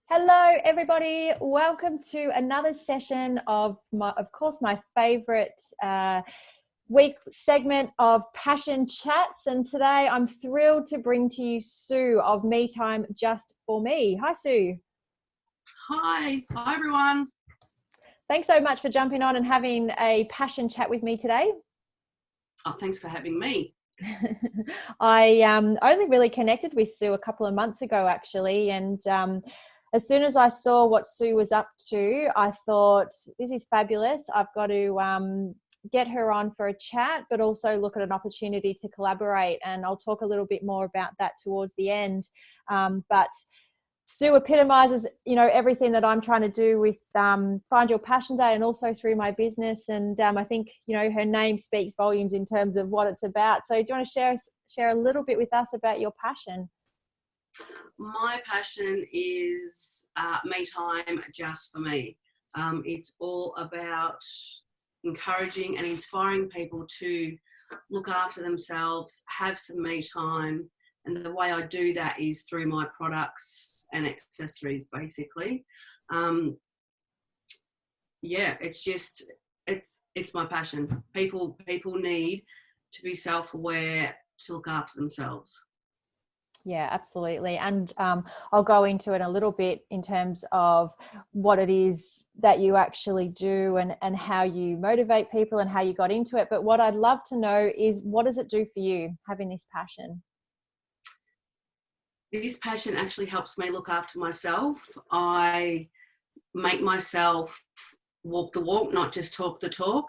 Hello, everybody. Welcome to another session of my favorite week segment of Passion Chats. And today I'm thrilled to bring to you Sue of Me Time Just for Me. Hi, Sue. Hi everyone. Thanks so much for jumping on and having a passion chat with me today. Oh, thanks for having me. I only really connected with Sue a couple of months ago, actually, and as soon as I saw what Sue was up to, I thought, this is fabulous. I've got to get her on for a chat, but also look at an opportunity to collaborate. And I'll talk a little bit more about that towards the end. But Sue epitomizes, everything that I'm trying to do with Find Your Passion Day and also through my business. And I think, her name speaks volumes in terms of what it's about. So do you want to share a little bit with us about your passion? My passion is me time just for me. It's all about encouraging and inspiring people to look after themselves, have some me time. And the way I do that is through my products and accessories, basically. It's my passion. People need to be self-aware to look after themselves. Yeah, absolutely. And I'll go into it a little bit in terms of what it is that you actually do and how you motivate people and how you got into it. But what I'd love to know is, what does it do for you, having this passion? This passion actually helps me look after myself. I make myself walk the walk, not just talk the talk.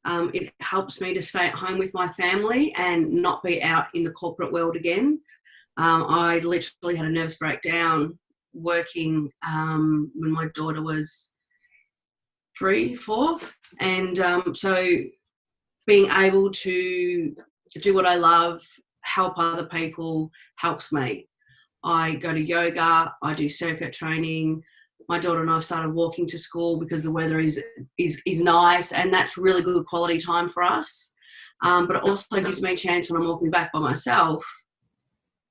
It helps me to stay at home with my family and not be out in the corporate world again. I literally had a nervous breakdown working when my daughter was 3, 4. And so being able to do what I love, help other people, helps me. I go to yoga, I do circuit training. My daughter and I started walking to school because the weather is nice, and that's really good quality time for us. But it also gives me a chance when I'm walking back by myself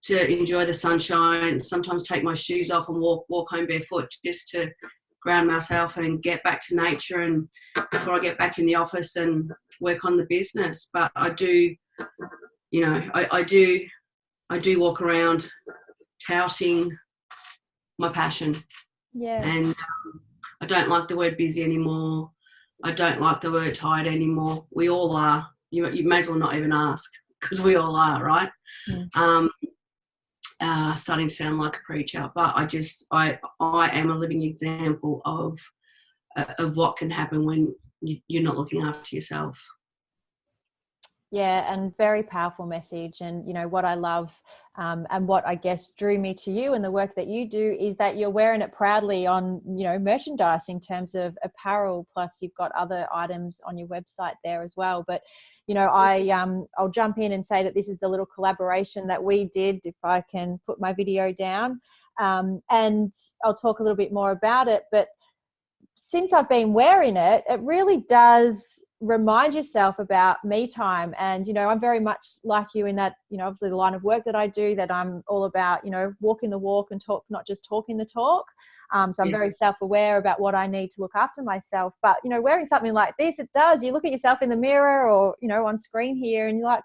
to enjoy the sunshine, sometimes take my shoes off and walk home barefoot just to ground myself and get back to nature, and before I get back in the office and work on the business. But I do walk around touting my passion. Yeah. And I don't like the word busy anymore. I don't like the word tired anymore. We all are. You may as well not even ask, because we all are, right? Starting to sound like a preacher, but I am a living example of what can happen when you're not looking after yourself. Yeah, and very powerful message. And, what I love and what I guess drew me to you and the work that you do is that you're wearing it proudly on, merchandise in terms of apparel, plus you've got other items on your website there as well. But, I'll jump in and say that this is the little collaboration that we did, if I can put my video down, and I'll talk a little bit more about it. But since I've been wearing it, it really does remind yourself about me time. And, I'm very much like you in that, obviously the line of work that I do, that I'm all about, walking the walk and talk, not just talking the talk. So I'm very self-aware about what I need to look after myself. But, wearing something like this, it does, you look at yourself in the mirror or, on screen here and you're like,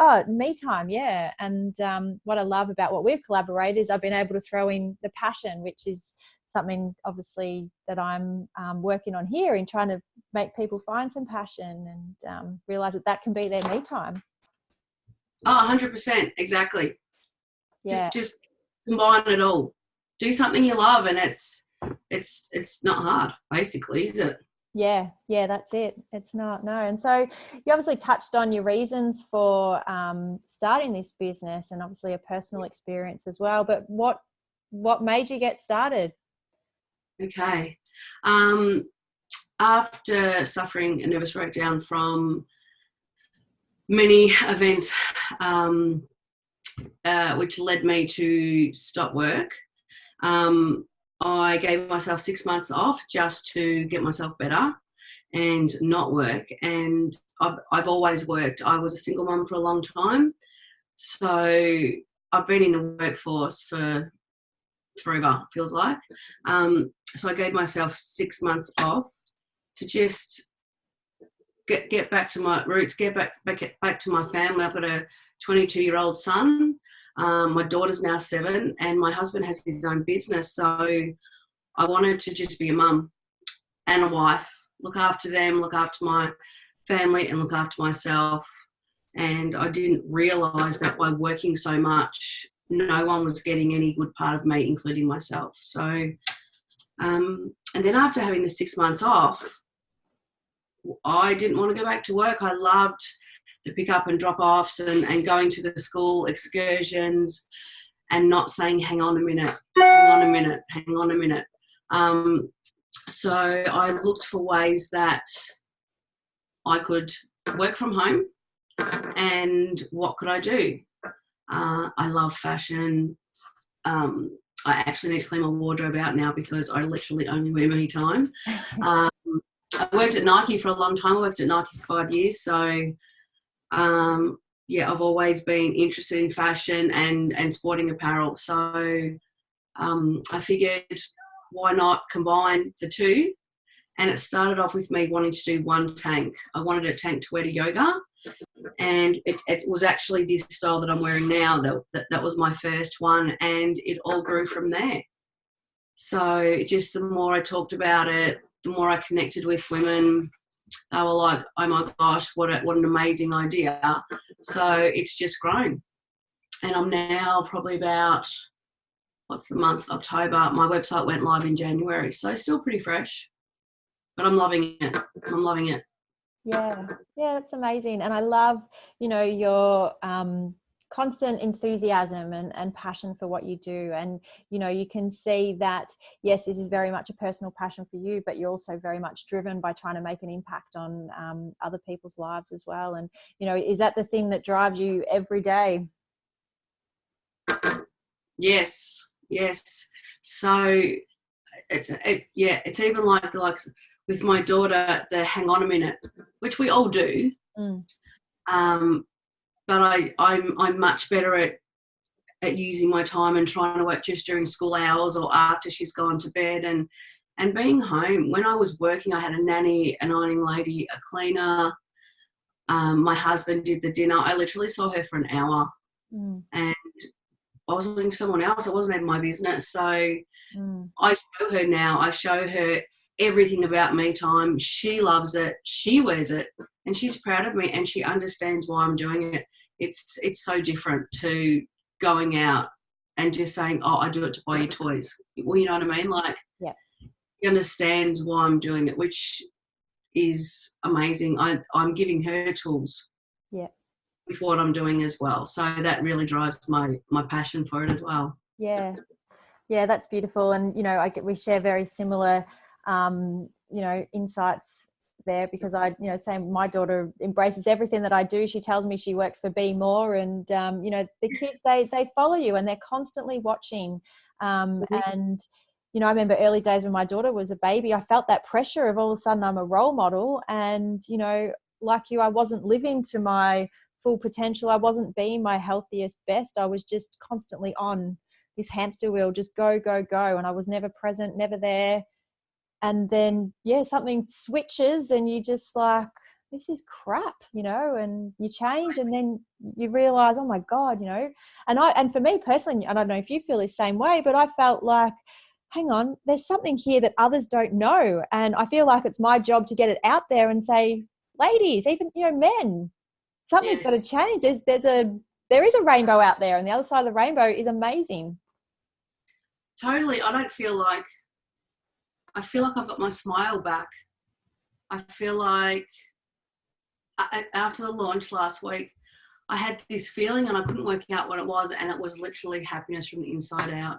oh, me time. Yeah. And what I love about what we've collaborated is I've been able to throw in the passion, which is something obviously that I'm working on here, in trying to make people find some passion and realize that can be their me time. Oh, 100%. Exactly. Yeah. Just combine it all. Do something you love, and it's not hard, basically, is it? Yeah, that's it. It's not, no. And so you obviously touched on your reasons for starting this business, and obviously a personal experience as well. But what made you get started? Okay. After suffering a nervous breakdown from many events, which led me to stop work, I gave myself 6 months off just to get myself better and not work. And I've always worked. I was a single mum for a long time. So I've been in the workforce for forever, feels like. So I gave myself 6 months off to just get back to my roots, get back to my family. I've got a 22-year-old son. My daughter's now 7, and my husband has his own business. So I wanted to just be a mum and a wife, look after them, look after my family, and look after myself. And I didn't realise that by working so much, no one was getting any good part of me, including myself. So, and then after having the 6 months off, I didn't want to go back to work. I loved the pick up and drop offs and going to the school excursions and not saying, hang on a minute, hang on a minute, hang on a minute. So I looked for ways that I could work from home, and what could I do? I love fashion. I actually need to clean my wardrobe out now because I literally only wear me time. I worked at Nike for a long time. I worked at Nike for 5 years. So, I've always been interested in fashion and sporting apparel. So I figured, why not combine the two? And it started off with me wanting to do one tank. I wanted a tank to wear to yoga. And it was actually this style that I'm wearing now. That was my first one. And it all grew from there. So just the more I talked about it, the more I connected with women. They were like, oh my gosh, what an amazing idea. So it's just grown. And I'm now probably about, what's the month, October. My website went live in January. So still pretty fresh, but I'm loving it. I'm loving it. Yeah, that's amazing. And I love, your constant enthusiasm and passion for what you do. And, you can see that, yes, this is very much a personal passion for you, but you're also very much driven by trying to make an impact on other people's lives as well. And, is that the thing that drives you every day? Yes. So it's even like with my daughter, the hang on a minute, which we all do. But I'm much better at using my time and trying to work just during school hours or after she's gone to bed and being home. When I was working, I had a nanny, an ironing lady, a cleaner. My husband did the dinner. I literally saw her for an hour, and I was looking for someone else. It wasn't even my business. So I show her now. I show her everything about me time. She loves it. She wears it, and she's proud of me, and she understands why I'm doing it. It's so different to going out and just saying, oh, I do it to buy you toys. Well, you know what I mean? Like, yeah. She understands why I'm doing it, which is amazing. I'm giving her tools. Yeah. With what I'm doing as well. So that really drives my passion for it as well. Yeah, that's beautiful. And, we share very similar, insights there, because same, my daughter embraces everything that I do. She tells me she works for Be More, and, the kids, they follow you and they're constantly watching. And, I remember early days when my daughter was a baby, I felt that pressure of all of a sudden I'm a role model. And, like you, I wasn't living to my full potential. I wasn't being my healthiest best. I was just constantly on this hamster wheel, just go, go, go. And I was never present, never there. And then, something switches and you just like, this is crap, and you change, and then you realize, oh my God, and for me personally, I don't know if you feel the same way, but I felt like, hang on, there's something here that others don't know. And I feel like it's my job to get it out there and say, ladies, even, men, something's got to change. There is a rainbow out there, and the other side of the rainbow is amazing. Totally. I feel like I've got my smile back. I feel like after the launch last week, I had this feeling and I couldn't work out what it was, and it was literally happiness from the inside out.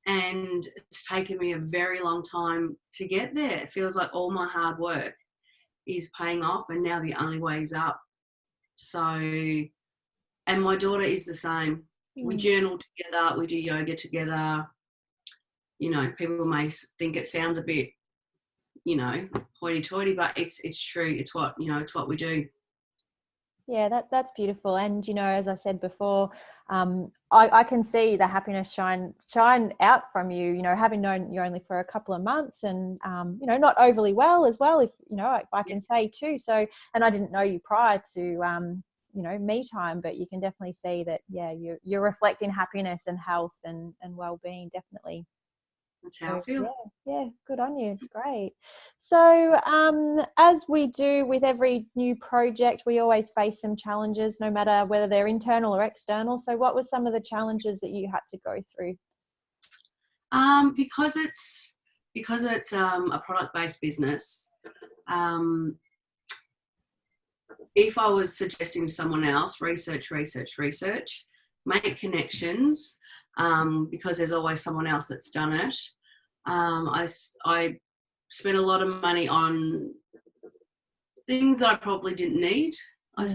And it's taken me a very long time to get there. It feels like all my hard work is paying off, and now the only way is up. So, and my daughter is the same. We journal together, we do yoga together. People may think it sounds a bit, hoity-toity, but it's true. It's what we do. Yeah, that's beautiful. And, you know, as I said before, I can see the happiness shine out from you, you know, having known you only for a couple of months and, you know, not overly well as well, if, you know, I can say too. So, and I didn't know you prior to, you know, me time, but you can definitely see that, yeah, you're reflecting happiness and health and well-being, definitely. That's how I So, feel. yeah, good on you. It's great. So, as we do with every new project, we always face some challenges, no matter whether they're internal or external. So, what were some of the challenges that you had to go through? Because it's a product-based business. If I was suggesting to someone else, research, make connections, because there's always someone else that's done it. I spent a lot of money on things that I probably didn't need. I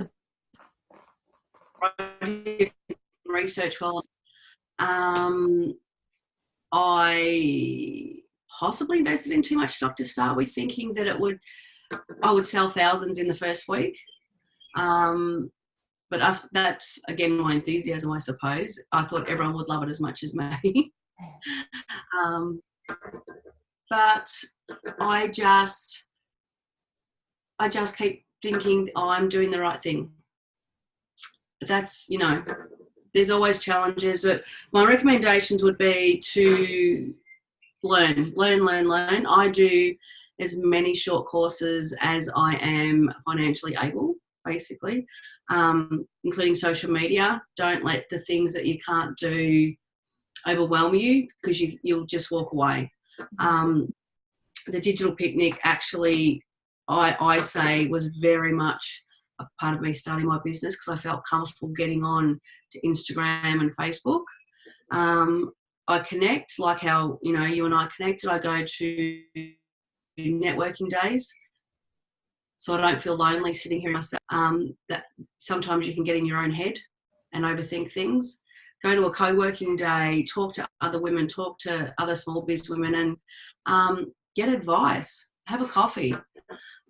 did research well. I possibly invested in too much stock to start with, thinking that I would sell thousands in the first week. But that's again my enthusiasm, I suppose. I thought everyone would love it as much as me. But I just keep thinking, oh, I'm doing the right thing. That's, you know, there's always challenges, but my recommendations would be to learn. I do as many short courses as I am financially able, basically, including social media. Don't let the things that you can't do overwhelm you, because you'll just walk away. The digital picnic actually, I say, was very much a part of me starting my business, because I felt comfortable getting on to Instagram and Facebook. I connect, like how, you know, you and I connected. I go to networking days, so I don't feel lonely sitting here myself. That sometimes you can get in your own head and overthink things. Go to a co-working day, talk to other women, talk to other small business women, and get advice. Have a coffee.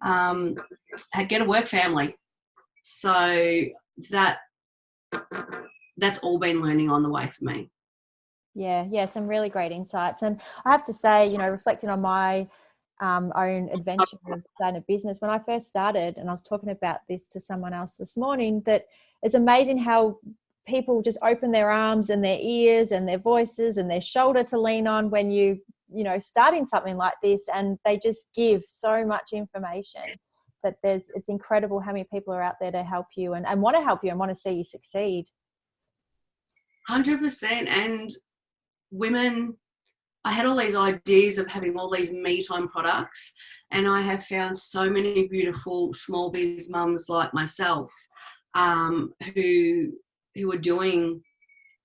Get a work family. So that's all been learning on the way for me. Yeah, some really great insights. And I have to say, you know, reflecting on my own adventure of starting a business, when I first started, and I was talking about this to someone else this morning, that it's amazing how people just open their arms and their ears and their voices and their shoulder to lean on when you know, starting something like this, and they just give so much information that it's incredible how many people are out there to help you and want to help you and want to see you succeed. 100%. And women, I had all these ideas of having all these me time products, and I have found so many beautiful small biz mums like myself, who are doing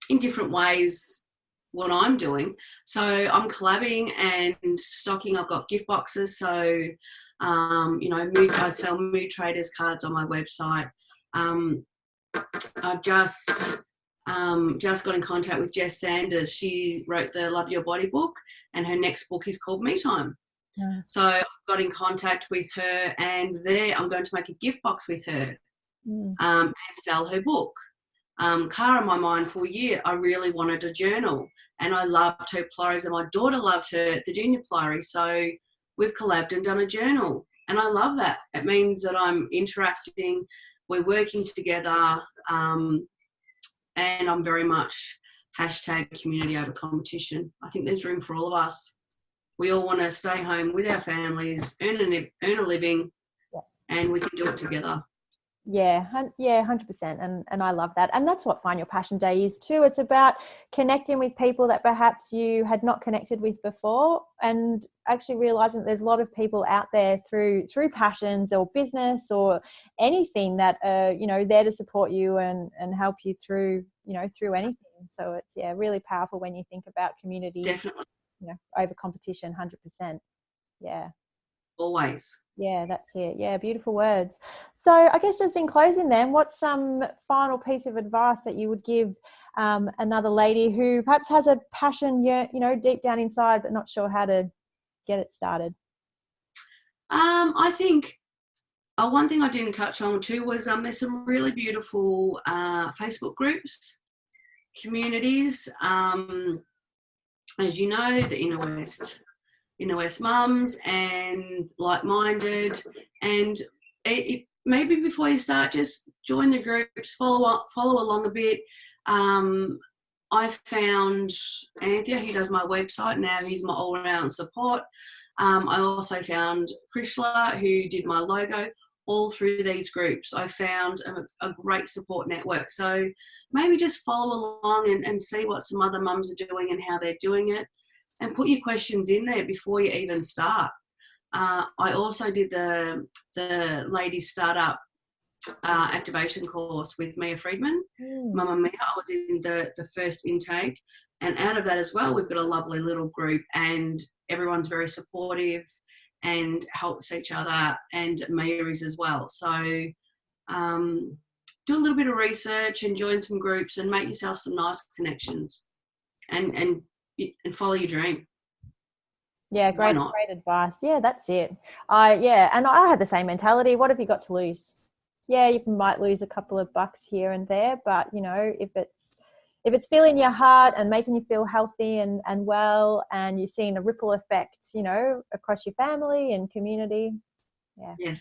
in different ways what I'm doing. So I'm collabing and stocking. I've got gift boxes. So, you know, I sell Mood Traders cards on my website. I've just got in contact with Jess Sanders. She wrote the Love Your Body book, and her next book is called Me Time. Yeah. So I got in contact with her, and there I'm going to make a gift box with her, and sell her book. Car on my mind for a year, I really wanted a journal, and I loved her pliers, and my daughter loved the junior pliers. So we've collabed and done a journal, and I love that. It means that I'm interacting, we're working together, and I'm very much #community over competition. I think there's room for all of us. We all want to stay home with our families, earn a living, and we can do it together. Yeah, 100%. And I love that. And that's what Find Your Passion Day is too. It's about connecting with people that perhaps you had not connected with before, and actually realizing that there's a lot of people out there through passions or business or anything that are, you know, there to support you and help you through, you know, through anything. So it's, yeah, really powerful when you think about community. Definitely. You know, over competition, 100%. Yeah. Always. Yeah, that's it. Yeah, beautiful words. So I guess just in closing then, what's some final piece of advice that you would give another lady who perhaps has a passion, you know, deep down inside, but not sure how to get it started? I think one thing I didn't touch on too was there's some really beautiful Facebook groups, communities. As you know, the Inner West Mums and Like-Minded, and maybe before you start, just join the groups, follow along a bit. I found Anthea, who does my website now, who's my all-round support. I also found Krishla, who did my logo. All through these groups, I found a great support network. So maybe just follow along and see what some other mums are doing and how they're doing it, and put your questions in there before you even start. I also did the Ladies Startup activation course with Mia Friedman, Mama Mia. I was in the first intake, and out of that as well, we've got a lovely little group, and everyone's very supportive and helps each other, and Mia is as well. So do a little bit of research and join some groups and make yourself some nice connections, and follow your dream. Yeah, great advice. Yeah, that's it. And I had the same mentality. What have you got to lose? Yeah, you might lose a couple of bucks here and there, but you know, if it's filling your heart and making you feel healthy and well, and you're seeing a ripple effect, you know, across your family and community. Yeah. Yes.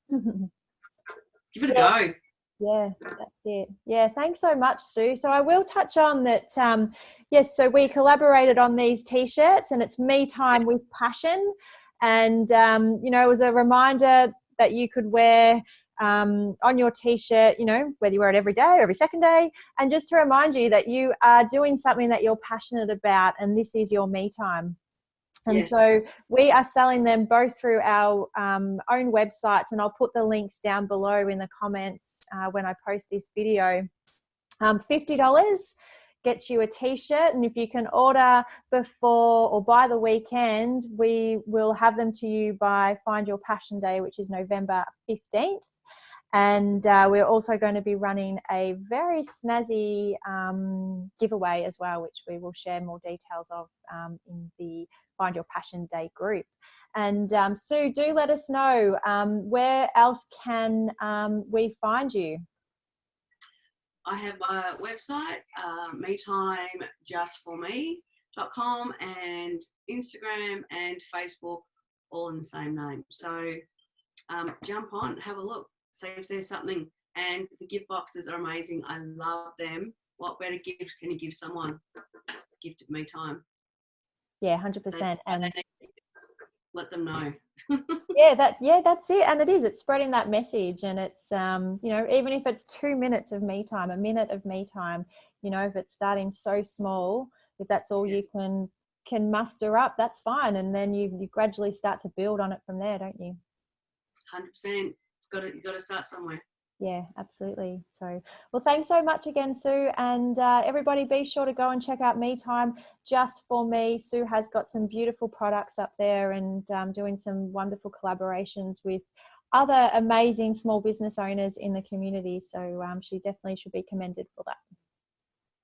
Give it a go. Yeah, that's it. Yeah, thanks so much, Sue. So I will touch on that. Yes, so we collaborated on these T-shirts, and it's Me Time with Passion. And, you know, it was a reminder that you could wear on your T-shirt, you know, whether you wear it every day or every second day, and just to remind you that you are doing something that you're passionate about, and this is your me time. And yes. So we are selling them both through our own websites, and I'll put the links down below in the comments when I post this video. $50 gets you a T-shirt, and if you can order before or by the weekend, we will have them to you by Find Your Passion Day, which is November 15th. And we're also going to be running a very snazzy giveaway as well, which we will share more details of in the Find Your Passion Day group. And Sue, do let us know where else can we find you? I have my website, metimejustforme.com, and Instagram and Facebook, all in the same name. So jump on, have a look, see if there's something. And the gift boxes are amazing. I love them. What better gift can you give someone? Gift of me time. Yeah, 100%. And let them know. that's it. And it's spreading that message, and it's you know, even if it's 2 minutes of me time, a minute of me time, you know, if it's starting so small, if that's all you can muster up, that's fine. And then you gradually start to build on it from there, don't you? 100%. You've got to start somewhere. Yeah, absolutely. So, well, thanks so much again, Sue. And everybody, be sure to go and check out Me Time Just for Me. Sue has got some beautiful products up there, and doing some wonderful collaborations with other amazing small business owners in the community. So she definitely should be commended for that.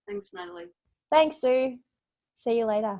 Thanks, Natalie. Thanks, Sue. See you later.